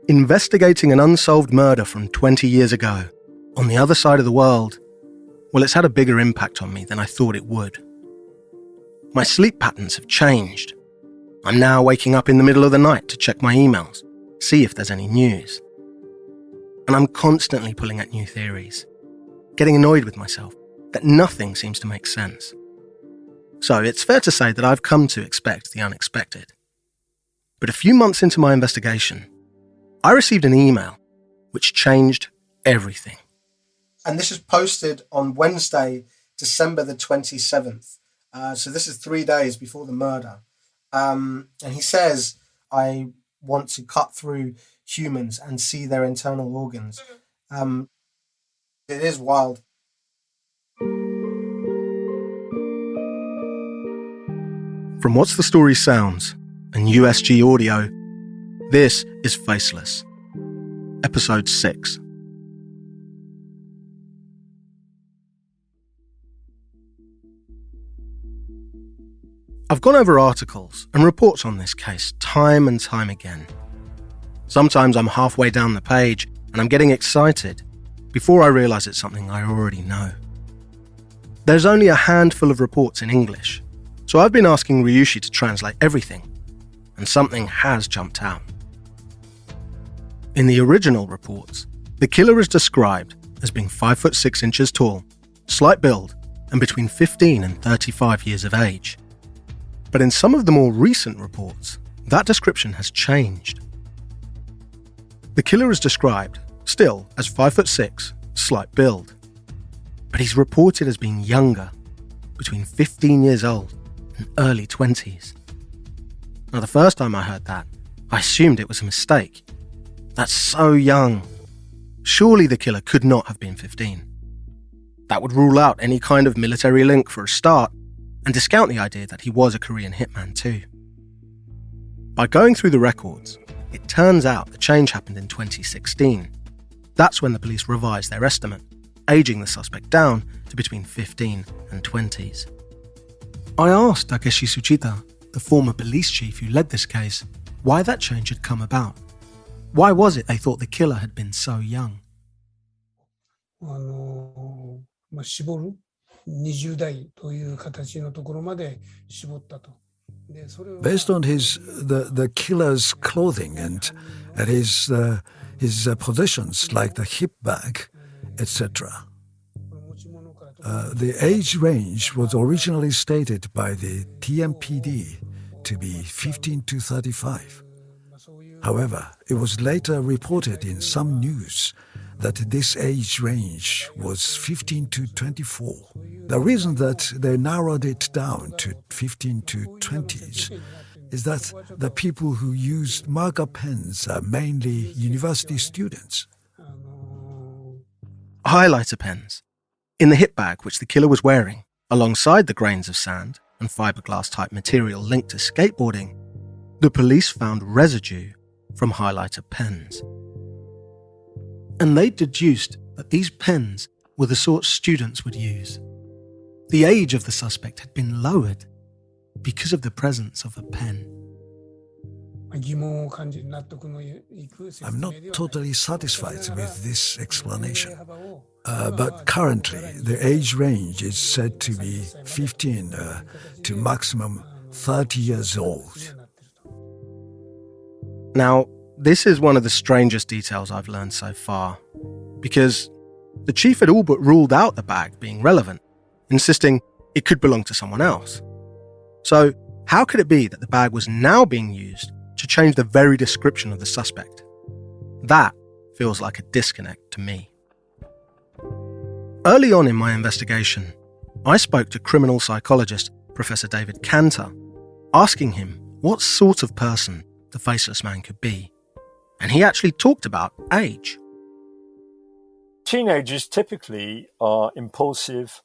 Investigating an unsolved murder from 20 years ago, on the other side of the world, well, it's had a bigger impact on me than I thought it would. My sleep patterns have changed. I'm now waking up in the middle of the night to check my emails, see if there's any news. And I'm constantly pulling at new theories, getting annoyed with myself that nothing seems to make sense. So it's fair to say that I've come to expect the unexpected. But a few months into my investigation, I received an email which changed everything. And this is posted on Wednesday, December the 27th. So this is 3 days before the murder. And he says, I want to cut through humans and see their internal organs. It is wild. From What's the Story Sounds and USG Audio, this is Faceless, Episode 6. I've gone over articles and reports on this case time and time again. Sometimes I'm halfway down the page and I'm getting excited before I realise it's something I already know. There's only a handful of reports in English, so I've been asking Ryushi to translate everything, and something has jumped out. In the original reports, the killer is described as being 5'6" tall, slight build, and between 15 and 35 years of age. But in some of the more recent reports, that description has changed. The killer is described, still, as 5'6", slight build. But he's reported as being younger, between 15 years old and early 20s. Now, the first time I heard that, I assumed it was a mistake. That's so young. Surely the killer could not have been 15. That would rule out any kind of military link for a start, and discount the idea that he was a Korean hitman too. By going through the records, it turns out the change happened in 2016. That's when the police revised their estimate, aging the suspect down to between 15 and 20s. I asked Takeshi Tsuchita, the former police chief who led this case, why that change had come about. Why was it they thought the killer had been so young? Based on the killer's clothing and his possessions like the hip bag, etc. The age range was originally stated by the TMPD to be 15 to 35. However, it was later reported in some news that this age range was 15 to 24. The reason that they narrowed it down to 15 to 20s is that the people who used marker pens are mainly university students. Highlighter pens. In the hip bag which the killer was wearing, alongside the grains of sand and fiberglass-type material linked to skateboarding, the police found residue from highlighter pens. And they deduced that these pens were the sort students would use. The age of the suspect had been lowered because of the presence of a pen. I'm not totally satisfied with this explanation. But currently, the age range is said to be 15 to maximum 30 years old. Now, this is one of the strangest details I've learned so far, because the chief had all but ruled out the bag being relevant, insisting it could belong to someone else. So, how could it be that the bag was now being used to change the very description of the suspect? That feels like a disconnect to me. Early on in my investigation, I spoke to criminal psychologist Professor David Cantor, asking him what sort of person the faceless man could be. And he actually talked about age. Teenagers typically are impulsive,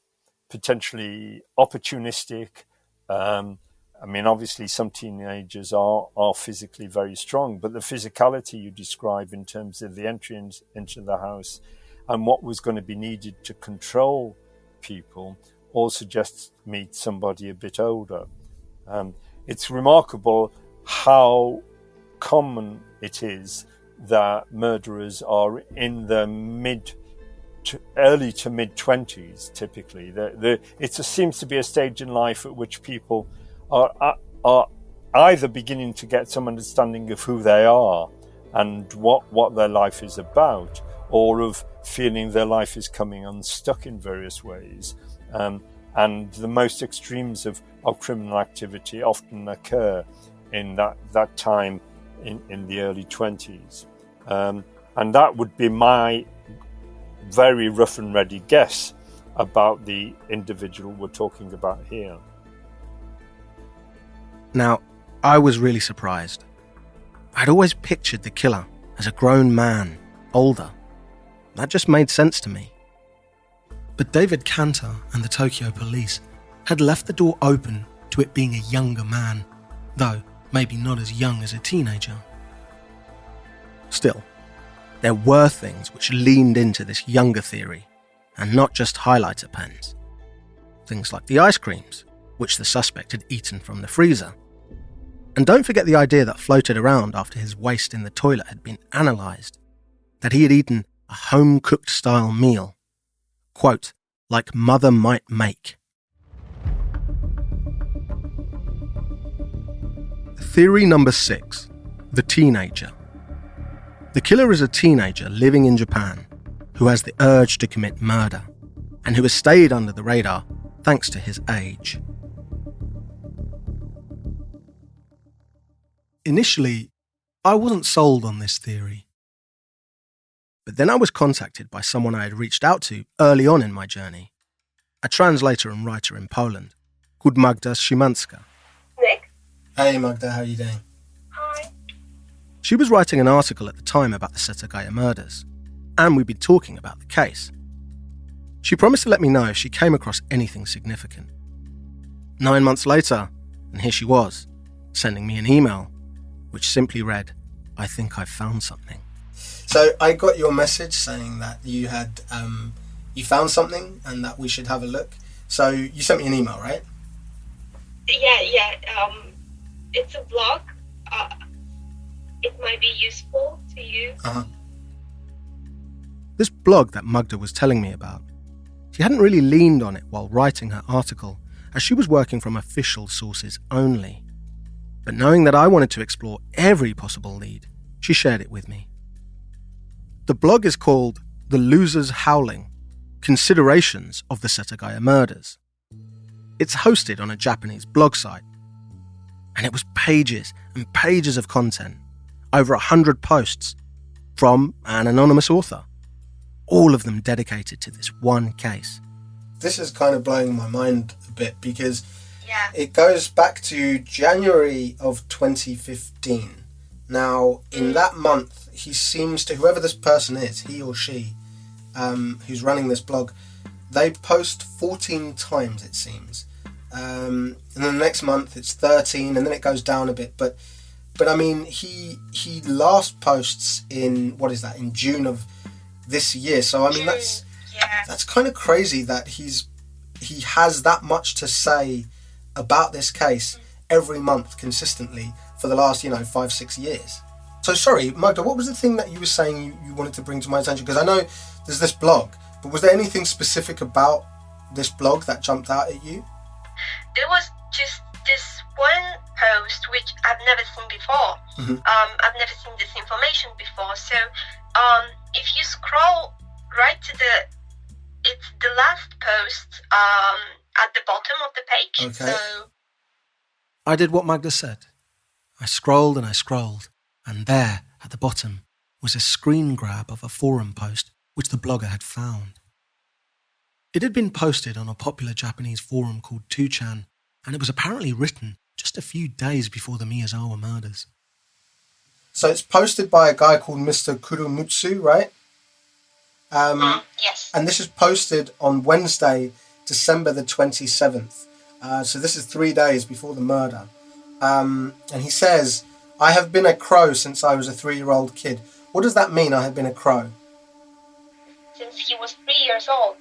potentially opportunistic. Obviously some teenagers are physically very strong, but the physicality you describe in terms of the entry into the house and what was going to be needed to control people all suggests to me somebody a bit older. It's remarkable how common it is that murderers are in the early to mid-20s, typically. It seems to be a stage in life at which people are either beginning to get some understanding of who they are and what their life is about, or of feeling their life is coming unstuck in various ways. And the most extremes of criminal activity often occur in that time in the early 20s. And that would be my very rough and ready guess about the individual we're talking about here. Now, I was really surprised. I'd always pictured the killer as a grown man, older. That just made sense to me. But David Cantor and the Tokyo police had left the door open to it being a younger man, though maybe not as young as a teenager. Still, there were things which leaned into this younger theory, and not just highlighter pens. Things like the ice creams, which the suspect had eaten from the freezer. And don't forget the idea that floated around after his waste in the toilet had been analysed, that he had eaten a home-cooked style meal, quote, like mother might make. Theory number 6, the teenager. The killer is a teenager living in Japan who has the urge to commit murder and who has stayed under the radar thanks to his age. Initially, I wasn't sold on this theory. But then I was contacted by someone I had reached out to early on in my journey, a translator and writer in Poland called Magda Szymanska. Nick? Hey Magda, how are you doing? Hi. She was writing an article at the time about the Setagaya murders, and we'd been talking about the case. She promised to let me know if she came across anything significant. 9 months later, and here she was, sending me an email, which simply read, "I think I've found something." So I got your message saying that you had you found something and that we should have a look. So you sent me an email, right? Yeah. It's a blog. It might be useful to you. This blog that Magda was telling me about, she hadn't really leaned on it while writing her article, as she was working from official sources only. But knowing that I wanted to explore every possible lead, she shared it with me. The blog is called The Loser's Howling: Considerations of the Setagaya Murders. It's hosted on a Japanese blog site, and it was pages and pages of content, over 100 posts from an anonymous author, all of them dedicated to this one case. This is kind of blowing my mind a bit because it goes back to January of 2015. Now, in that month, he seems to, whoever this person is, he or she, who's running this blog, they post 14 times, it seems. And then the next month it's 13, and then it goes down a bit. But I mean, he last posts in, what is that, in June of this year. So I mean, that's kind of crazy that he has that much to say about this case every month consistently for the last 5-6 years. So sorry, Magda, what was the thing that you were saying you wanted to bring to my attention? Because I know there's this blog, but was there anything specific about this blog that jumped out at you? There was just this one post which I've never seen before. Mm-hmm. I've never seen this information before. So if you scroll right to it's the last post at the bottom of the page. Okay. So I did what Magda said. I scrolled and I scrolled, and there at the bottom was a screen grab of a forum post which the blogger had found. It had been posted on a popular Japanese forum called 2chan, and it was apparently written just a few days before the Miyazawa murders. So it's posted by a guy called Mr. Kurumutsu, right? Yes. And this is posted on Wednesday, December the 27th. So this is 3 days before the murder. And he says, "I have been a crow since I was a 3-year-old kid." What does that mean, I have been a crow? Since he was 3 years old,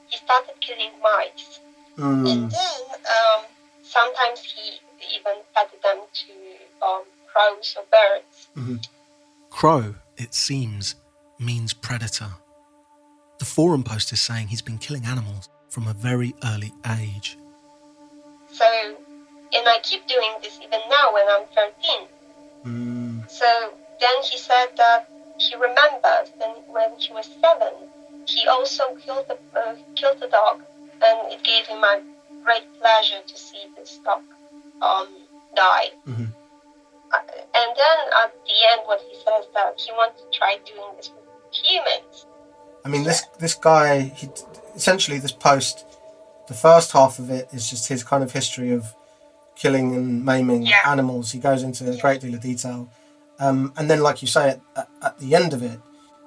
he started killing mice. And then sometimes he even fed them to crows or birds. Mm-hmm. Crow, it seems, means predator. The forum post is saying he's been killing animals from a very early age. So, and I keep doing this even now when I'm 13. So then he said that he remembers that when he was 7, he also killed the dog, and it gave him a great pleasure to see this dog die. Mm-hmm. And then at the end, what he says that he wants to try doing this with humans. I mean, this guy, essentially this post, the first half of it is just his kind of history of killing and maiming animals. He goes into a great deal of detail. And then, like you say, at the end of it,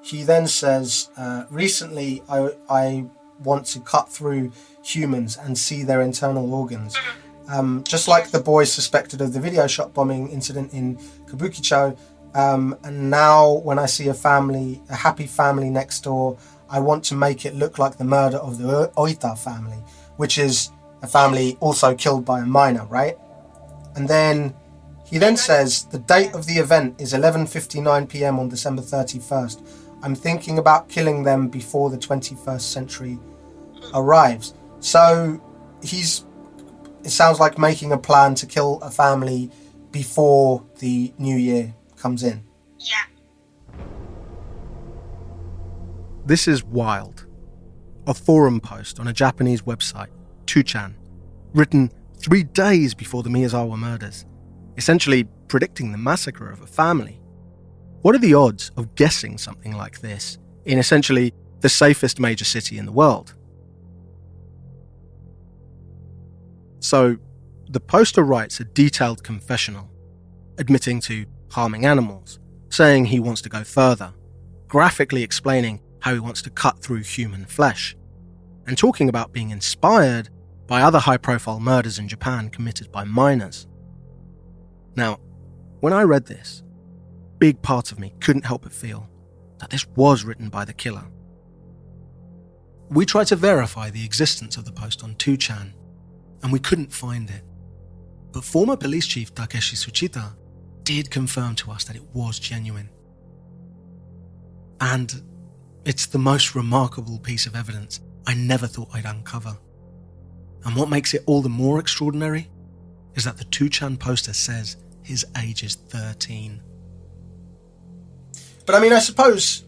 he then says, recently I want to cut through humans and see their internal organs. Just like the boys suspected of the video shop bombing incident in Kabukicho. And now when I see a happy family next door, I want to make it look like the murder of the Oita family, which is a family also killed by a miner, right? And then he then says, the date of the event is 11:59 p.m. on December 31st. I'm thinking about killing them before the 21st century arrives. So it sounds like making a plan to kill a family before the new year comes in. Yeah. This is wild. A forum post on a Japanese website, 2chan, written 3 days before the Miyazawa murders, essentially predicting the massacre of a family. What are the odds of guessing something like this in essentially the safest major city in the world? So, the poster writes a detailed confessional, admitting to harming animals, saying he wants to go further, graphically explaining how he wants to cut through human flesh, and talking about being inspired by other high-profile murders in Japan committed by miners. Now, when I read this, big parts of me couldn't help but feel that this was written by the killer. We tried to verify the existence of the post on 2chan, and we couldn't find it. But former police chief Takeshi Tsuchita did confirm to us that it was genuine. And it's the most remarkable piece of evidence I never thought I'd uncover. And what makes it all the more extraordinary is that the 2chan poster says his age is 13. But I mean, I suppose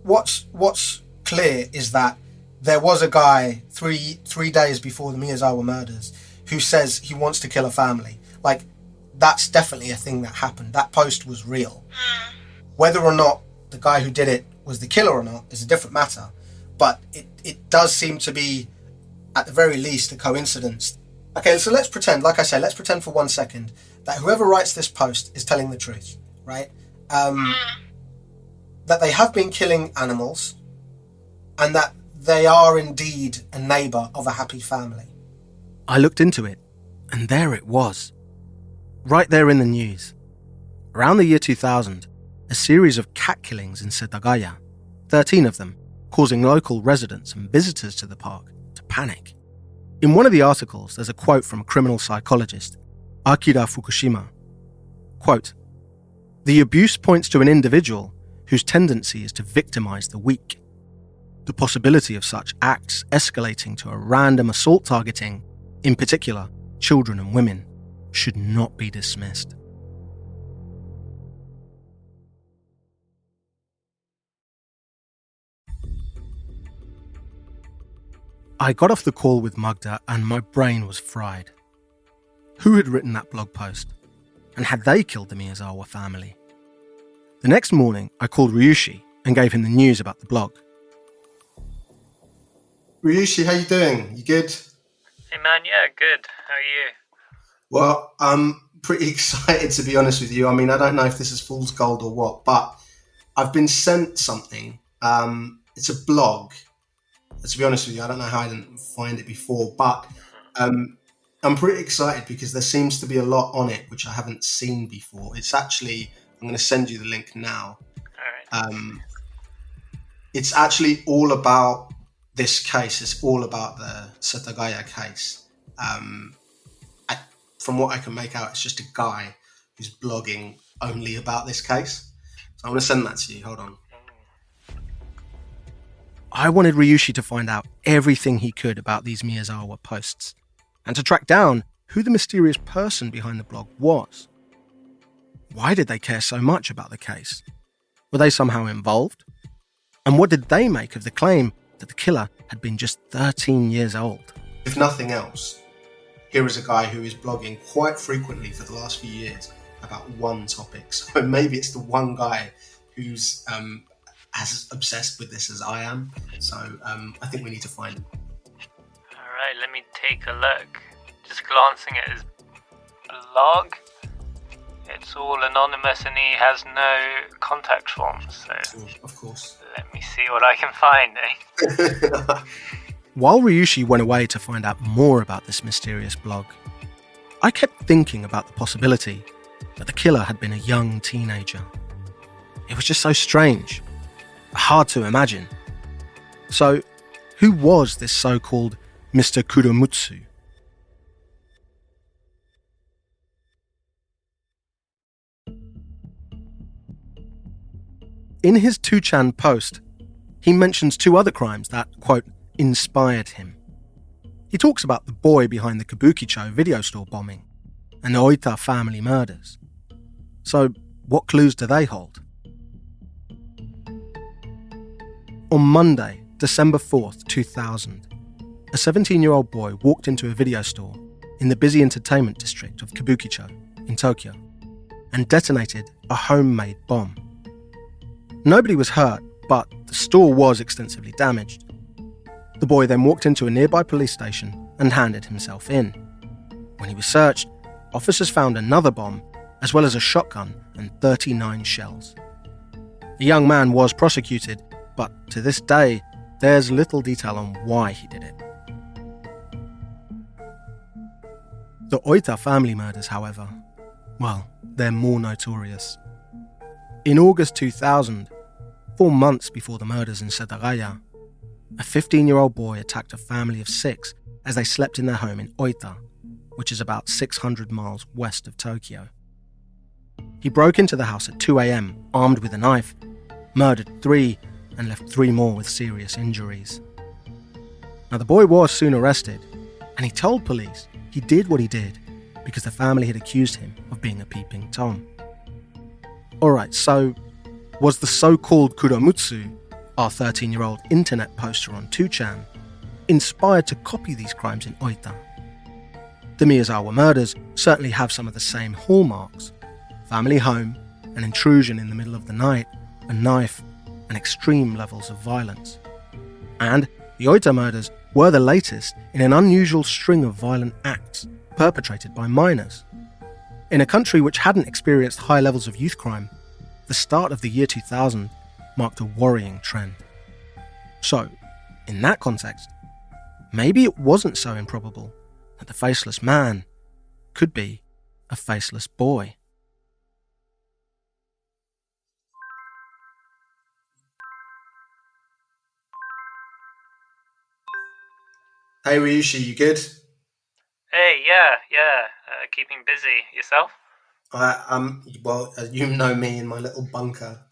what's clear is that there was a guy three days before the Miyazawa murders who says he wants to kill a family. Like, that's definitely a thing that happened. That post was real. Whether or not the guy who did it was the killer or not is a different matter. But it does seem to be, at the very least, a coincidence. Okay, so let's pretend, like I say, let's pretend for 1 second that whoever writes this post is telling the truth, right? That they have been killing animals and that they are indeed a neighbour of a happy family. I looked into it, and there it was. Right there in the news. Around the year 2000, a series of cat killings in Setagaya, 13 of them, causing local residents and visitors to the park to panic. In one of the articles, there's a quote from criminal psychologist Akira Fukushima. Quote, "The abuse points to an individual whose tendency is to victimize the weak. The possibility of such acts escalating to a random assault targeting, in particular children and women, should not be dismissed." I got off the call with Magda and my brain was fried. Who had written that blog post? And had they killed the Miyazawa family? The next morning, I called Ryushi and gave him the news about the blog. Ryushi, how you doing? You good? Hey man, yeah, good. How are you? Well, I'm pretty excited, to be honest with you. I mean, I don't know if this is fool's gold or what, but I've been sent something. It's a blog. To be honest with you, I don't know how I didn't find it before, but I'm pretty excited because there seems to be a lot on it which I haven't seen before. It's actually, I'm going to send you the link now. All right. It's actually all about this case. It's all about the Setagaya case. From what I can make out, it's just a guy who's blogging only about this case. So I want to send that to you. Hold on. I wanted Ryushi to find out everything he could about these Miyazawa posts and to track down who the mysterious person behind the blog was. Why did they care so much about the case? Were they somehow involved? And what did they make of the claim that the killer had been just 13 years old? If nothing else, here is a guy who is blogging quite frequently for the last few years about one topic. So maybe it's the one guy who's as obsessed with this as I am. So I think we need to find him. All right, let me take a look. Just glancing at his blog, it's all anonymous and he has no contact forms. So of course. Let me see what I can find, eh? While Ryushi went away to find out more about this mysterious blog, I kept thinking about the possibility that the killer had been a young teenager. It was just so strange, hard to imagine. So, who was this so-called Mr. Kuromutsu? In his 2chan post, he mentions two other crimes that, quote, inspired him. He talks about the boy behind the Kabukicho video store bombing and the Oita family murders. So, what clues do they hold? On Monday, December 4th, 2000, a 17-year-old boy walked into a video store in the busy entertainment district of Kabukicho in Tokyo and detonated a homemade bomb. Nobody was hurt, but the store was extensively damaged. The boy then walked into a nearby police station and handed himself in. When he was searched, officers found another bomb, as well as a shotgun and 39 shells. The young man was prosecuted, but to this day, there's little detail on why he did it. The Oita family murders, however, well, they're more notorious. In August 2000, 4 months before the murders in Setagaya, a 15-year-old boy attacked a family of 6 as they slept in their home in Oita, which is about 600 miles west of Tokyo. He broke into the house at 2 a.m, armed with a knife, murdered 3, and left 3 more with serious injuries. Now, the boy was soon arrested, and he told police he did what he did because the family had accused him of being a peeping Tom. Alright, so was the so-called Kuromutsu, our 13-year-old internet poster on 2chan, inspired to copy these crimes in Oita? The Miyazawa murders certainly have some of the same hallmarks: family home, an intrusion in the middle of the night, a knife, and extreme levels of violence. And the Oita murders were the latest in an unusual string of violent acts perpetrated by minors. In a country which hadn't experienced high levels of youth crime, the start of the year 2000 marked a worrying trend. So, in that context, maybe it wasn't so improbable that the faceless man could be a faceless boy. Hey Ryushi, you good? Hey, yeah. Keeping busy. Yourself? Well, you know me in my little bunker.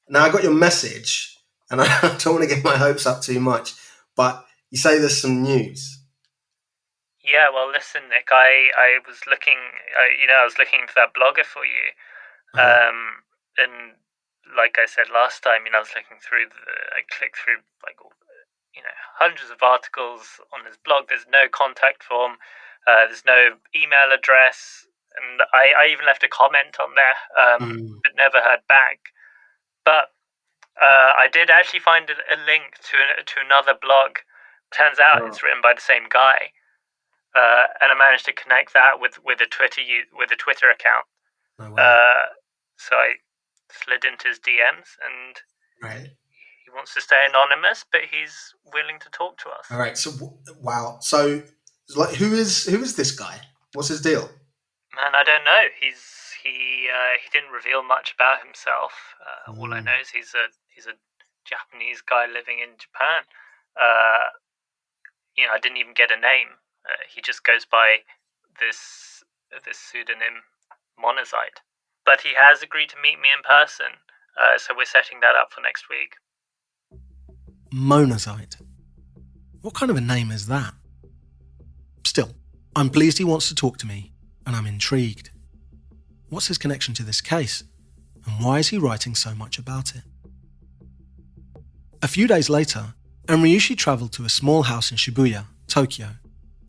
Now I got your message, and I don't want to get my hopes up too much, but you say there's some news. Yeah, well, listen, Nick, I was looking, I was looking into that blogger for you, and like I said last time, I was looking through I clicked through hundreds of articles on his blog. There's no contact form, there's no email address, and I even left a comment on there, but never heard back. But I did actually find a link to another blog. Turns out it's written by the same guy, and I managed to connect that with a Twitter account. No way. So I slid into his DMs, and Right. he wants to stay anonymous, but he's willing to talk to us. All right. So wow. So who is this guy? What's his deal? Man, I don't know. He didn't reveal much about himself. All I know is he's a Japanese guy living in Japan. I didn't even get a name. He just goes by this pseudonym Monazite. but he has agreed to meet me in person, so we're setting that up for next week. Monazite. What kind of a name is that? Still, I'm pleased he wants to talk to me, and I'm intrigued. What's his connection to this case, and why is he writing so much about it? A few days later, Ryushi travelled to a small house in Shibuya, Tokyo,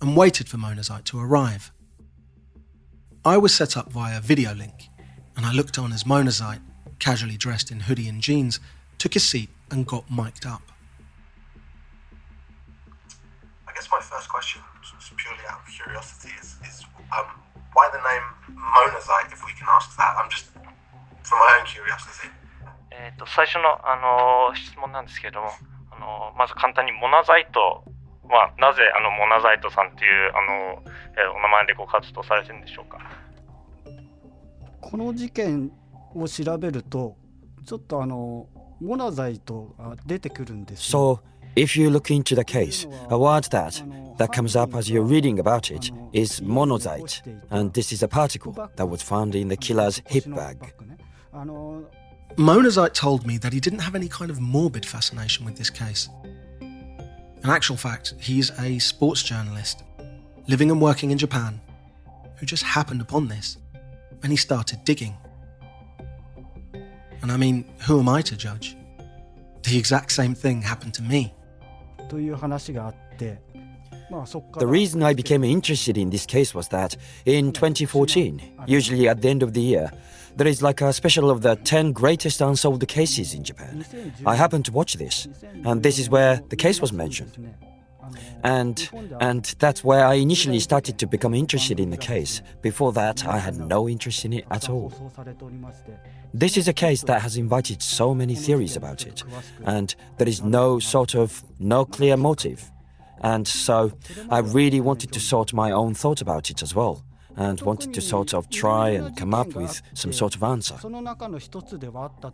and waited for Monazite to arrive. I was set up via video link, and I looked on as Monazite, casually dressed in hoodie and jeans, took his seat and got mic'd up. I guess my first question, just purely out of curiosity, is why the name Monazite, if we can ask that? I'm just, from my own curiosity. 最初の質問なんですけども、まず簡単にモナザイトはなぜモナザイトさんっていうお名前でご活動されてるんでしょうか。この事件を調べると、ちょっとモナザイトが出てくるんですよ。So, if you look into the case, a word that comes up as you're reading about it is monazite, and this is a particle that was found in the killer's hip bag. Monazite told me that he didn't have any kind of morbid fascination with this case. In actual fact, he's a sports journalist, living and working in Japan, who just happened upon this, and he started digging. And I mean, who am I to judge? The exact same thing happened to me. という話があって、そっから The reason I became interested in this case was that in 2014, usually at the end of the year, there is like a special of the 10 greatest unsolved cases in Japan. I happened to watch this, and this is where the case was mentioned. And that's where I initially started to become interested in the case. Before that, I had no interest in it at all. This is a case that has invited so many theories about it, and there is no clear motive. And so I really wanted to sort my own thought about it as well, and wanted to sort of try and come up with some sort of answer.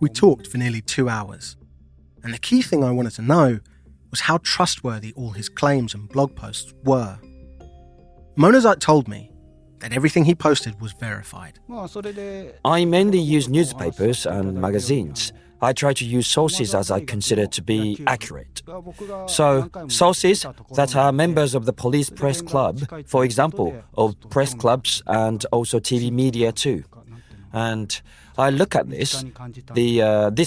We talked for nearly 2 hours, and the key thing I wanted to know was how trustworthy all his claims and blog posts were. Monazite told me that everything he posted was verified. I mainly use newspapers and magazines. I try to use sources as I consider to be accurate. So, sources that are members of the police press club, for example, of press clubs and also TV media too. And I look at this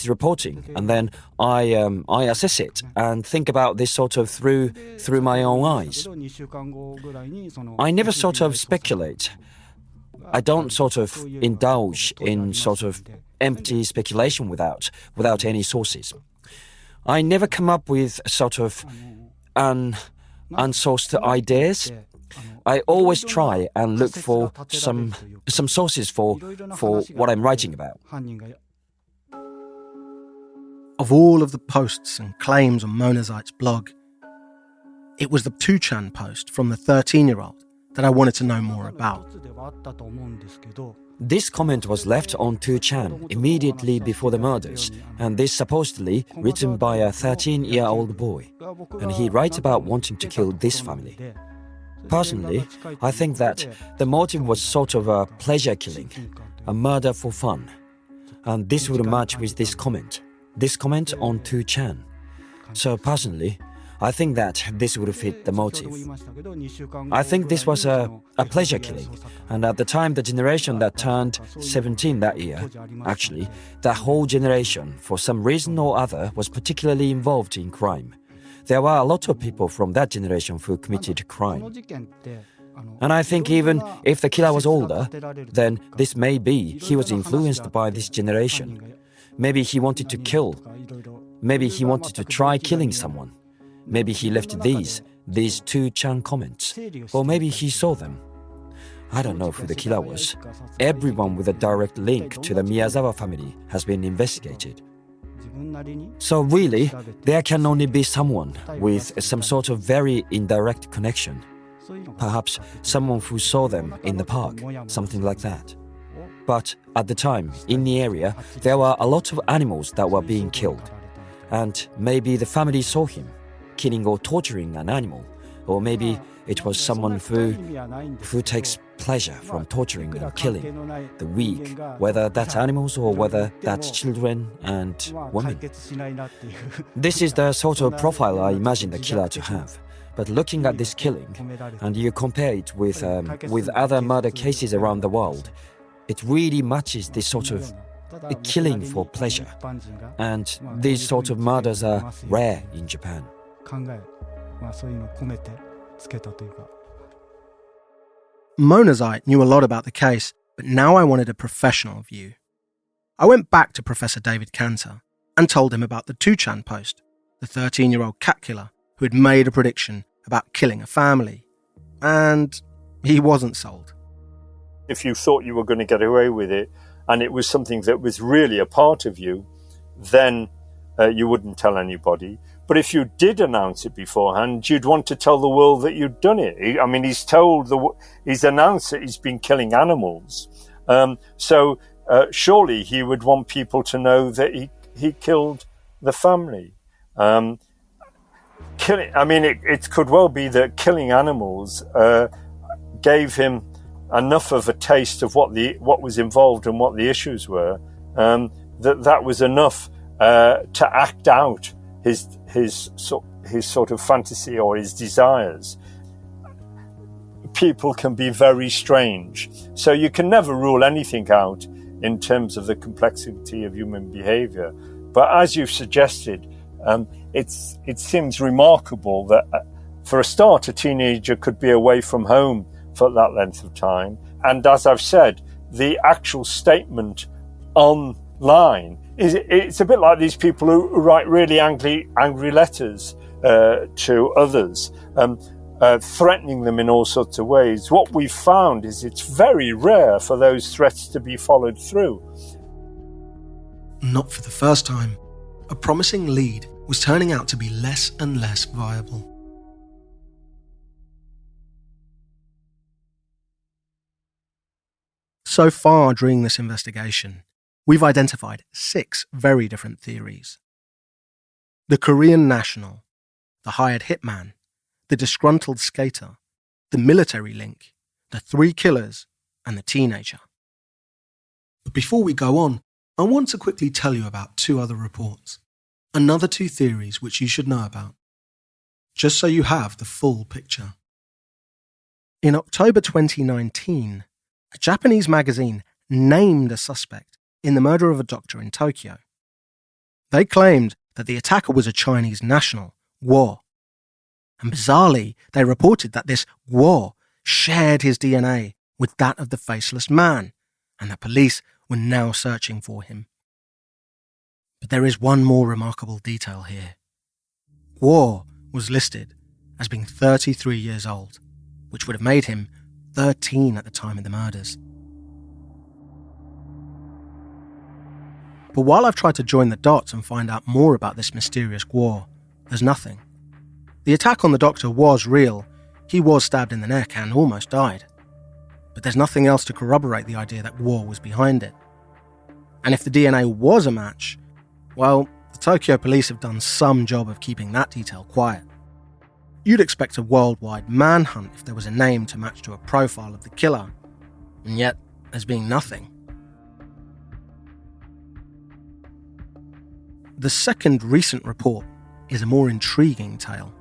reporting, and then I assess it and think about this sort of through my own eyes. I never sort of speculate. I don't sort of indulge in sort of empty speculation without any sources. I never come up with sort of unsourced ideas. I always try and look for some sources for what I'm writing about. Of all of the posts and claims on Monazite's blog, it was the 2chan post from the 13-year-old that I wanted to know more about. This comment was left on 2chan immediately before the murders, and this supposedly written by a 13-year-old boy, and he writes about wanting to kill this family. Personally, I think that the motive was sort of a pleasure killing, a murder for fun, and this would match with this comment on 2chan. So personally, I think that this would fit the motive. I think this was a pleasure killing, and at the time the generation that turned 17 that year, actually, that whole generation, for some reason or other, was particularly involved in crime. There were a lot of people from that generation who committed crime. And I think even if the killer was older, then this may be he was influenced by this generation. Maybe he wanted to kill. Maybe he wanted to try killing someone. Maybe he left these 2chan comments, or maybe he saw them. I don't know who the killer was. Everyone with a direct link to the Miyazawa family has been investigated. So really, there can only be someone with some sort of very indirect connection. Perhaps someone who saw them in the park, something like that. But at the time, in the area, there were a lot of animals that were being killed. And maybe the family saw him killing or torturing an animal, or maybe it was someone who takes pleasure from torturing and killing the weak, whether that's animals or whether that's children and women. This is the sort of profile I imagine the killer to have. But looking at this killing, and you compare it with other murder cases around the world, it really matches this sort of killing for pleasure. And these sort of murders are rare in Japan. Monazite knew a lot about the case, but now I wanted a professional view. I went back to Professor David Cantor and told him about the 2chan post, the 13-year-old cat killer who had made a prediction about killing a family. And he wasn't sold. If you thought you were going to get away with it, and it was something that was really a part of you, then you wouldn't tell anybody. But if you did announce it beforehand, you'd want to tell the world that you'd done it. He's announced that he's been killing animals. So surely he would want people to know that he killed the family. It could well be that killing animals gave him enough of a taste of what was involved and what the issues were, that was enough to act out his sort of fantasy or his desires. People can be very strange, so you can never rule anything out in terms of the complexity of human behavior. But as you've suggested, it seems remarkable that for a start, a teenager could be away from home for that length of time. And as I've said, the actual statement online it's a bit like these people who write really angry letters to others, threatening them in all sorts of ways. What we've found is it's very rare for those threats to be followed through. Not for the first time, a promising lead was turning out to be less and less viable. So far during this investigation, we've identified 6 very different theories. The Korean national, the hired hitman, the disgruntled skater, the military link, the 3 killers, and the teenager. But before we go on, I want to quickly tell you about 2 other reports, another 2 theories which you should know about, just so you have the full picture. In October 2019, a Japanese magazine named a suspect in the murder of a doctor in Tokyo. They claimed that the attacker was a Chinese national, Guo. And bizarrely, they reported that this Guo shared his DNA with that of the faceless man, and the police were now searching for him. But there is one more remarkable detail here. Guo was listed as being 33 years old, which would have made him 13 at the time of the murders. But while I've tried to join the dots and find out more about this mysterious Guo, there's nothing. The attack on the doctor was real. He was stabbed in the neck and almost died. But there's nothing else to corroborate the idea that Guo was behind it. And if the DNA was a match, well, the Tokyo police have done some job of keeping that detail quiet. You'd expect a worldwide manhunt if there was a name to match to a profile of the killer, and yet there's been nothing. The second recent report is a more intriguing tale.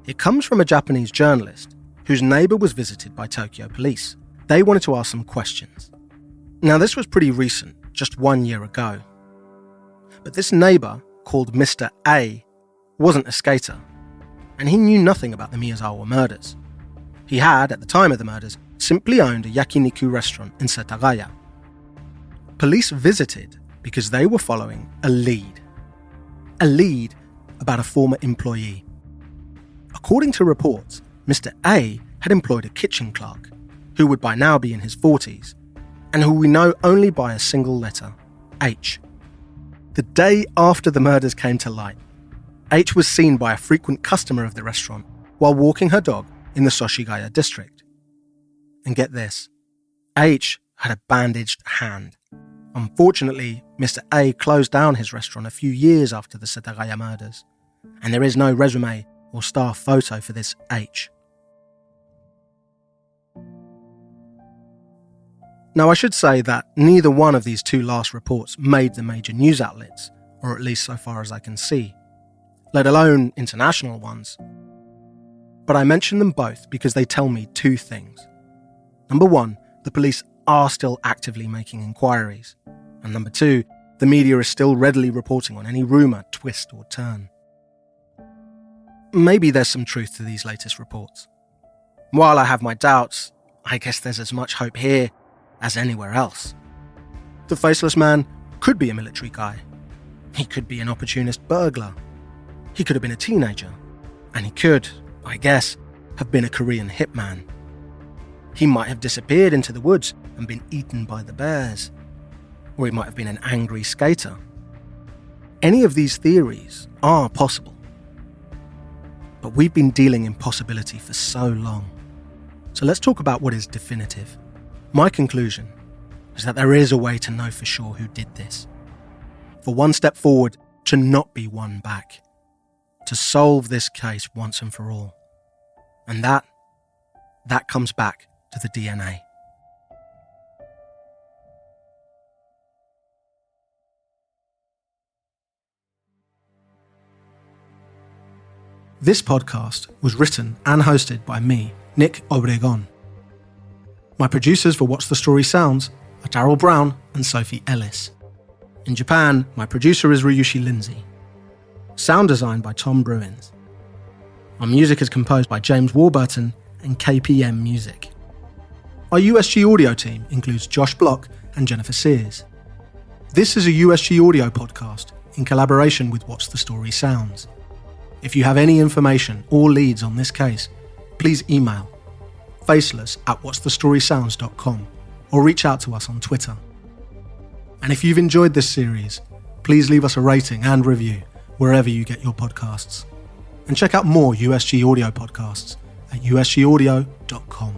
It comes from a Japanese journalist whose neighbour was visited by Tokyo police. They wanted to ask some questions. Now, this was pretty recent, just 1 year ago. But this neighbour, called Mr. A, wasn't a skater, and he knew nothing about the Miyazawa murders. He had, at the time of the murders, simply owned a yakiniku restaurant in Setagaya. Police visited because they were following a lead about a former employee. According to reports, Mr. A had employed a kitchen clerk, who would by now be in his 40s, and who we know only by a single letter, H. The day after the murders came to light, H was seen by a frequent customer of the restaurant while walking her dog in the Soshigaya district. And get this, H had a bandaged hand. Unfortunately, Mr. A closed down his restaurant a few years after the Setagaya murders, and there is no resume or staff photo for this H. Now, I should say that neither one of these two last reports made the major news outlets, or at least so far as I can see, let alone international ones. But I mention them both because they tell me two things. Number one, the police are still actively making inquiries. And number two, the media is still readily reporting on any rumour, twist or turn. Maybe there's some truth to these latest reports. While I have my doubts, I guess there's as much hope here as anywhere else. The faceless man could be a military guy. He could be an opportunist burglar. He could have been a teenager. And he could, I guess, have been a Korean hitman. He might have disappeared into the woods and been eaten by the bears. Or he might have been an angry skater. Any of these theories are possible. But we've been dealing in possibility for so long. So let's talk about what is definitive. My conclusion is that there is a way to know for sure who did this. For one step forward to not be one back. To solve this case once and for all. And that comes back to the DNA. This podcast was written and hosted by me, Nick Obregon. My producers for What's the Story Sounds are Darrell Brown and Sophie Ellis. In Japan, my producer is Ryushi Lindsay. Sound design by Tom Brewins. Our music is composed by James Warburton and KPM Music. Our USG audio team includes Josh Bloch and Jennifer Sears. This is a USG audio podcast in collaboration with What's the Story Sounds. If you have any information or leads on this case, please email faceless@whatsthestorysounds.com or reach out to us on Twitter. And if you've enjoyed this series, please leave us a rating and review wherever you get your podcasts. And check out more USG audio podcasts at usgaudio.com.